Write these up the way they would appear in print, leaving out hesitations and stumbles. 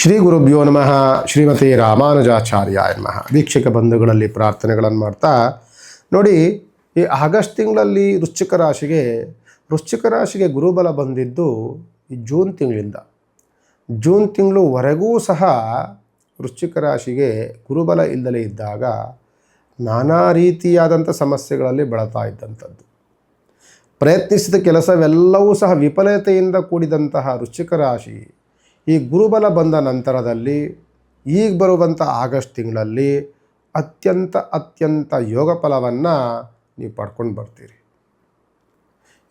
ಶ್ರೀ ಗುರುಭ್ಯೋ ನಮಃ. ಶ್ರೀಮತಿ ರಾಮಾನುಜಾಚಾರ್ಯಾಯ ನಮಃ. ವೀಕ್ಷಕ ಬಂಧುಗಳಲ್ಲಿ ಪ್ರಾರ್ಥನೆಗಳನ್ನು ಮಾಡ್ತಾ ನೋಡಿ, ಈ ಆಗಸ್ಟ್ ತಿಂಗಳಲ್ಲಿ ವೃಶ್ಚಿಕ ರಾಶಿಗೆ ಗುರುಬಲ ಬಂದಿದ್ದು ಈ ಜೂನ್ ತಿಂಗಳಿಂದ. ಜೂನ್ ತಿಂಗಳವರೆಗೂ ಸಹ ವೃಶ್ಚಿಕ ರಾಶಿಗೆ ಗುರುಬಲ ಇಲ್ಲದೇ ಇದ್ದಾಗ ನಾನಾ ರೀತಿಯಾದಂಥ ಸಮಸ್ಯೆಗಳಲ್ಲಿ ಬಳಲ್ತಾ ಇದ್ದಂಥದ್ದು. ಪ್ರಯತ್ನಿಸಿದ ಕೆಲಸವೆಲ್ಲವೂ ಸಹ ವಿಫಲತೆಯಿಂದ ಕೂಡಿದಂತಹ ವೃಶ್ಚಿಕ ರಾಶಿ ಈ ಗುರುಬಲ ಬಂದ ನಂತರದಲ್ಲಿ ಈಗ ಬರುವಂಥ ಆಗಸ್ಟ್ ತಿಂಗಳಲ್ಲಿ ಅತ್ಯಂತ ಯೋಗ ಫಲವನ್ನು ನೀವು ಪಡ್ಕೊಂಡು ಬರ್ತೀರಿ.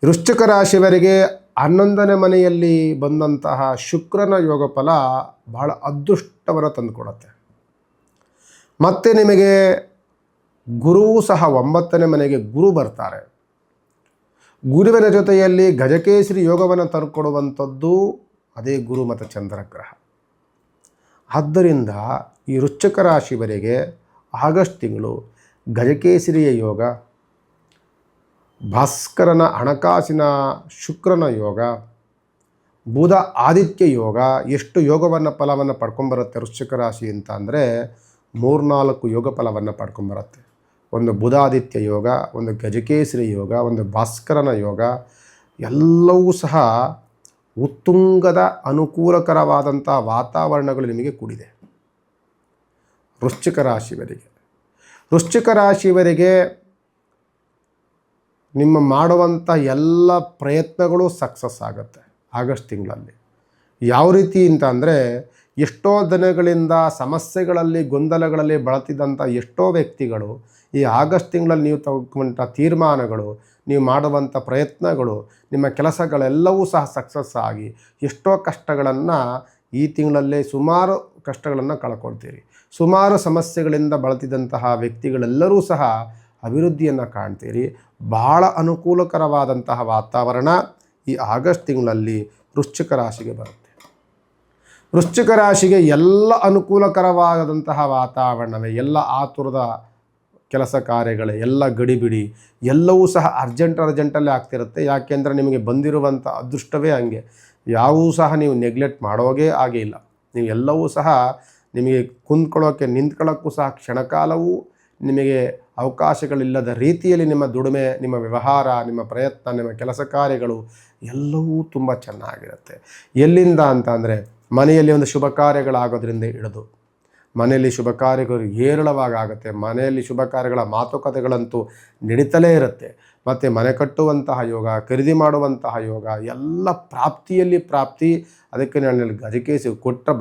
ವೃಶ್ಚಿಕ ರಾಶಿಯವರಿಗೆ 11ನೇ ಮನೆಯಲ್ಲಿ ಬಂದಂತಹ ಶುಕ್ರನ ಯೋಗ ಫಲ ಬಹಳ ಅದೃಷ್ಟವನ್ನು ತಂದುಕೊಡುತ್ತೆ. ಮತ್ತು ನಿಮಗೆ ಗುರುವು ಸಹ 9ನೇ ಮನೆಗೆ ಗುರು ಬರ್ತಾರೆ. ಗುರುವಿನ ಜೊತೆಯಲ್ಲಿ ಗಜಕೇಸರಿ ಯೋಗವನ್ನು ತಂದುಕೊಡುವಂಥದ್ದು ಅದೇ ಗುರು ಮತ್ತು ಚಂದ್ರಗ್ರಹ. ಆದ್ದರಿಂದ ಈ ವೃಶ್ಚಿಕ ರಾಶಿವರೆಗೆ ಆಗಸ್ಟ್ ತಿಂಗಳು ಗಜಕೇಸರಿಯ ಯೋಗ, ಭಾಸ್ಕರನ ಹಣಕಾಸಿನ ಶುಕ್ರನ ಯೋಗ, ಬುಧ ಆದಿತ್ಯ ಯೋಗ, ಎಷ್ಟು ಯೋಗವನ್ನು ಫಲವನ್ನು ಪಡ್ಕೊಂಬರುತ್ತೆ ವೃಶ್ಚಿಕ ರಾಶಿ ಅಂತ ಅಂದರೆ 3-4 ಯೋಗ ಫಲವನ್ನು ಪಡ್ಕೊಂಬರುತ್ತೆ. ಒಂದು ಬುಧಾದಿತ್ಯ ಯೋಗ, ಒಂದು ಗಜಕೇಸರಿ ಯೋಗ, ಒಂದು ಭಾಸ್ಕರನ ಯೋಗ, ಎಲ್ಲವೂ ಸಹ ಉತ್ತುಂಗದ ಅನುಕೂಲಕರವಾದಂಥ ವಾತಾವರಣಗಳು ನಿಮಗೆ ಕೂಡಿದೆ. ವೃಶ್ಚಿಕ ರಾಶಿಯವರಿಗೆ ನಿಮ್ಮ ಮಾಡುವಂಥ ಎಲ್ಲ ಪ್ರಯತ್ನಗಳು ಸಕ್ಸಸ್ ಆಗುತ್ತೆ ಆಗಸ್ಟ್ ತಿಂಗಳಲ್ಲಿ. ಯಾವ ರೀತಿ ಅಂತ ಅಂದರೆ, ಎಷ್ಟೋ ದಿನಗಳಿಂದ ಸಮಸ್ಯೆಗಳಲ್ಲಿ ಗೊಂದಲಗಳಲ್ಲಿ ಬಳಲ್ತಿದ್ದಂಥ ಎಷ್ಟೋ ವ್ಯಕ್ತಿಗಳು ಈ ಆಗಸ್ಟ್ ತಿಂಗಳಲ್ಲಿ ನೀವು ತಗೊಂಡ ತೀರ್ಮಾನಗಳು, ನೀವು ಮಾಡುವಂಥ ಪ್ರಯತ್ನಗಳು, ನಿಮ್ಮ ಕೆಲಸಗಳೆಲ್ಲವೂ ಸಹ ಸಕ್ಸಸ್ ಆಗಿ ಎಷ್ಟೋ ಕಷ್ಟಗಳನ್ನು ಈ ತಿಂಗಳಲ್ಲೇ ಸುಮಾರು ಕಷ್ಟಗಳನ್ನು ಕಳ್ಕೊಳ್ತೀರಿ. ಸುಮಾರು ಸಮಸ್ಯೆಗಳಿಂದ ಬಳಲ್ತಿದ್ದಂತಹ ವ್ಯಕ್ತಿಗಳೆಲ್ಲರೂ ಸಹ ಅಭಿವೃದ್ಧಿಯನ್ನು ಕಾಣ್ತೀರಿ. ಬಹಳ ಅನುಕೂಲಕರವಾದಂತಹ ವಾತಾವರಣ ಈ ಆಗಸ್ಟ್ ತಿಂಗಳಲ್ಲಿ ವೃಶ್ಚಿಕ ರಾಶಿಗೆ ಬರುತ್ತೆ. ವೃಶ್ಚಿಕ ರಾಶಿಗೆ ಎಲ್ಲ ಅನುಕೂಲಕರವಾದಂತಹ ವಾತಾವರಣವೇ. ಎಲ್ಲ ಆತುರದ ಕೆಲಸ ಕಾರ್ಯಗಳೇ, ಎಲ್ಲ ಗಡಿಬಿಡಿ ಎಲ್ಲವೂ ಸಹ ಅರ್ಜೆಂಟಲ್ಲೇ ಆಗ್ತಿರುತ್ತೆ. ಯಾಕೆಂದರೆ ನಿಮಗೆ ಬಂದಿರುವಂಥ ಅದೃಷ್ಟವೇ ಹಂಗೆ. ಯಾವೂ ಸಹ ನೀವು ನೆಗ್ಲೆಕ್ಟ್ ಮಾಡೋಗೇ ಆಗೇ ಇಲ್ಲ. ನೀವು ಎಲ್ಲವೂ ಸಹ ನಿಮಗೆ ಕುಂತ್ಕೊಳ್ಳೋಕ್ಕೆ ನಿಂತ್ಕೊಳ್ಳೋಕ್ಕೂ ಸಹ ಕ್ಷಣಕಾಲವೂ ನಿಮಗೆ ಅವಕಾಶಗಳಿಲ್ಲದ ರೀತಿಯಲ್ಲಿ ನಿಮ್ಮ ದುಡಿಮೆ, ನಿಮ್ಮ ವ್ಯವಹಾರ, ನಿಮ್ಮ ಪ್ರಯತ್ನ, ನಿಮ್ಮ ಕೆಲಸ ಕಾರ್ಯಗಳು ಎಲ್ಲವೂ ತುಂಬ ಚೆನ್ನಾಗಿರುತ್ತೆ. ಎಲ್ಲಿಂದ ಅಂತ ಅಂದರೆ, ಮನೆಯಲ್ಲಿ ಒಂದು ಶುಭ ಕಾರ್ಯಗಳಾಗೋದ್ರಿಂದ ಹಿಡಿದು ಮನೆಯಲ್ಲಿ ಶುಭ ಕಾರ್ಯಗಳು ಹೇರಳವಾಗಿ ಆಗುತ್ತೆ. ಮನೆಯಲ್ಲಿ ಶುಭ ಕಾರ್ಯಗಳ ಮಾತುಕತೆಗಳಂತೂ ನಡೀತಲೇ ಇರುತ್ತೆ. ಮತ್ತು ಮನೆ ಕಟ್ಟುವಂತಹ ಯೋಗ, ಖರೀದಿ ಮಾಡುವಂತಹ ಯೋಗ, ಎಲ್ಲ ಪ್ರಾಪ್ತಿ. ಅದಕ್ಕೆ ನಾನು ಗಜಕೇಸರಿ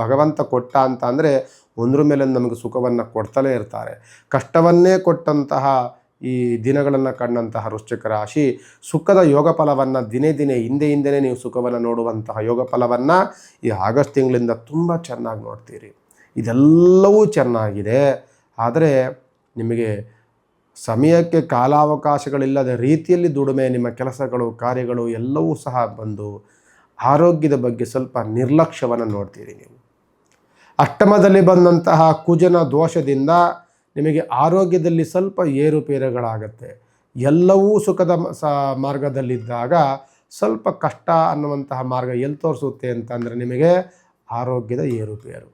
ಭಗವಂತ ಕೊಟ್ಟ ಅಂತ ಅಂದರೆ ಒಂದ್ರ ಮೇಲೆ ನಮಗೆ ಸುಖವನ್ನು ಕೊಡ್ತಲೇ ಇರ್ತಾರೆ. ಕಷ್ಟವನ್ನೇ ಕೊಟ್ಟಂತಹ ಈ ದಿನಗಳನ್ನು ಕಂಡಂತಹ ವೃಶ್ಚಿಕ ರಾಶಿ ಸುಖದ ಯೋಗ ಫಲವನ್ನು ದಿನೇ ಹಿಂದೆನೇ ನೀವು ಸುಖವನ್ನು ನೋಡುವಂತಹ ಯೋಗ ಫಲವನ್ನು ಈ ಆಗಸ್ಟ್ ತಿಂಗಳಿಂದ ತುಂಬ ಚೆನ್ನಾಗಿ ನೋಡ್ತೀರಿ. ಇದೆಲ್ಲವೂ ಚೆನ್ನಾಗಿದೆ. ಆದರೆ ನಿಮಗೆ ಸಮಯಕ್ಕೆ ಕಾಲಾವಕಾಶಗಳಿಲ್ಲದ ರೀತಿಯಲ್ಲಿ ದುಡಿಮೆ, ನಿಮ್ಮ ಕೆಲಸಗಳು ಕಾರ್ಯಗಳು ಎಲ್ಲವೂ ಸಹ ಬಂದು ಆರೋಗ್ಯದ ಬಗ್ಗೆ ಸ್ವಲ್ಪ ನಿರ್ಲಕ್ಷ್ಯವನ್ನು ನೋಡ್ತೀರಿ. ನೀವು ಅಷ್ಟಮದಲ್ಲಿ ಬಂದಂತಹ ಕುಜನ ದೋಷದಿಂದ ನಿಮಗೆ ಆರೋಗ್ಯದಲ್ಲಿ ಸ್ವಲ್ಪ ಏರುಪೇರುಗಳಾಗತ್ತೆ. ಎಲ್ಲವೂ ಸುಖದ ಮಾರ್ಗದಲ್ಲಿದ್ದಾಗ ಸ್ವಲ್ಪ ಕಷ್ಟ ಅನ್ನುವಂತಹ ಮಾರ್ಗ ಎಲ್ಲಿ ತೋರಿಸುತ್ತೆ ಅಂತಂದರೆ ನಿಮಗೆ ಆರೋಗ್ಯದ ಏರುಪೇರು.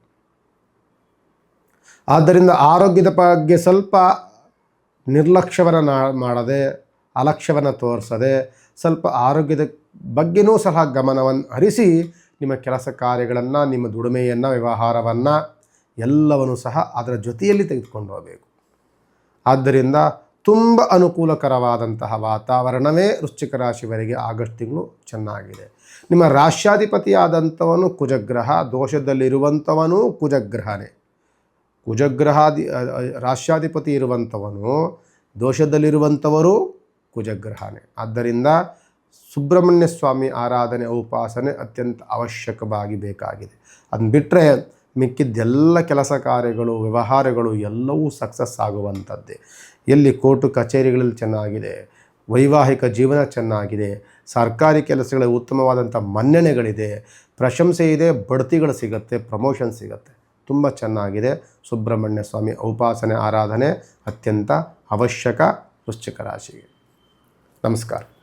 ಆದ್ದರಿಂದ ಆರೋಗ್ಯದ ಬಗ್ಗೆ ಸ್ವಲ್ಪ ನಿರ್ಲಕ್ಷ್ಯವನ್ನು ಮಾಡದೆ, ಅಲಕ್ಷ್ಯವನ್ನು ತೋರಿಸದೆ, ಸ್ವಲ್ಪ ಆರೋಗ್ಯದ ಬಗ್ಗೆನೂ ಸಹ ಗಮನವನ್ನು ಹರಿಸಿ ನಿಮ್ಮ ಕೆಲಸ ಕಾರ್ಯಗಳನ್ನು, ನಿಮ್ಮ ದುಡಿಮೆಯನ್ನು, ವ್ಯವಹಾರವನ್ನು ಎಲ್ಲವನ್ನೂ ಸಹ ಅದರ ಜೊತೆಯಲ್ಲಿ ತೆಗೆದುಕೊಂಡು ಹೋಗಬೇಕು. ಆದ್ದರಿಂದ ತುಂಬ ಅನುಕೂಲಕರವಾದಂತಹ ವಾತಾವರಣವೇ ವೃಶ್ಚಿಕ ರಾಶಿಯವರಿಗೆ ಆಗಸ್ಟ್ ತಿಂಗಳು ಚೆನ್ನಾಗಿದೆ. ನಿಮ್ಮ ರಾಶ್ಯಾಧಿಪತಿಯಾದಂಥವನು ಕುಜಗ್ರಹ, ದೋಷದಲ್ಲಿರುವಂಥವನು ಕುಜಗ್ರಹನೇ. ರಾಶ್ಯಾಧಿಪತಿ ಇರುವಂಥವನು, ದೋಷದಲ್ಲಿರುವಂಥವರು ಕುಜಗ್ರಹನೇ. ಆದ್ದರಿಂದ ಸುಬ್ರಹ್ಮಣ್ಯ ಸ್ವಾಮಿ ಆರಾಧನೆ, ಉಪಾಸನೆ ಅತ್ಯಂತ ಅವಶ್ಯಕವಾಗಿ ಬೇಕಾಗಿದೆ. ಅದನ್ನು ಬಿಟ್ಟರೆ ಮಿಕ್ಕಿದ್ದೆಲ್ಲ ಕೆಲಸ ಕಾರ್ಯಗಳು, ವ್ಯವಹಾರಗಳು ಎಲ್ಲವೂ ಸಕ್ಸಸ್ ಆಗುವಂಥದ್ದೇ. ಎಲ್ಲಿ ಕೋರ್ಟು ಕಚೇರಿಗಳಲ್ಲಿ ಚೆನ್ನಾಗಿದೆ, ವೈವಾಹಿಕ ಜೀವನ ಚೆನ್ನಾಗಿದೆ, ಸರ್ಕಾರಿ ಕೆಲಸಗಳ ಉತ್ತಮವಾದಂಥ ಮನ್ನಣೆಗಳಿದೆ, ಪ್ರಶಂಸೆ ಇದೆ, ಬಡ್ತಿಗಳು ಸಿಗುತ್ತೆ, ಪ್ರಮೋಷನ್ ಸಿಗುತ್ತೆ. ತುಂಬ ಚೆನ್ನಾಗಿದೆ. ಸುಬ್ರಹ್ಮಣ್ಯ ಸ್ವಾಮಿ ಉಪಾಸನೆ ಆರಾಧನೆ ಅತ್ಯಂತ ಅವಶ್ಯಕ ವೃಶ್ಚಿಕ ರಾಶಿಗೆ. ನಮಸ್ಕಾರ.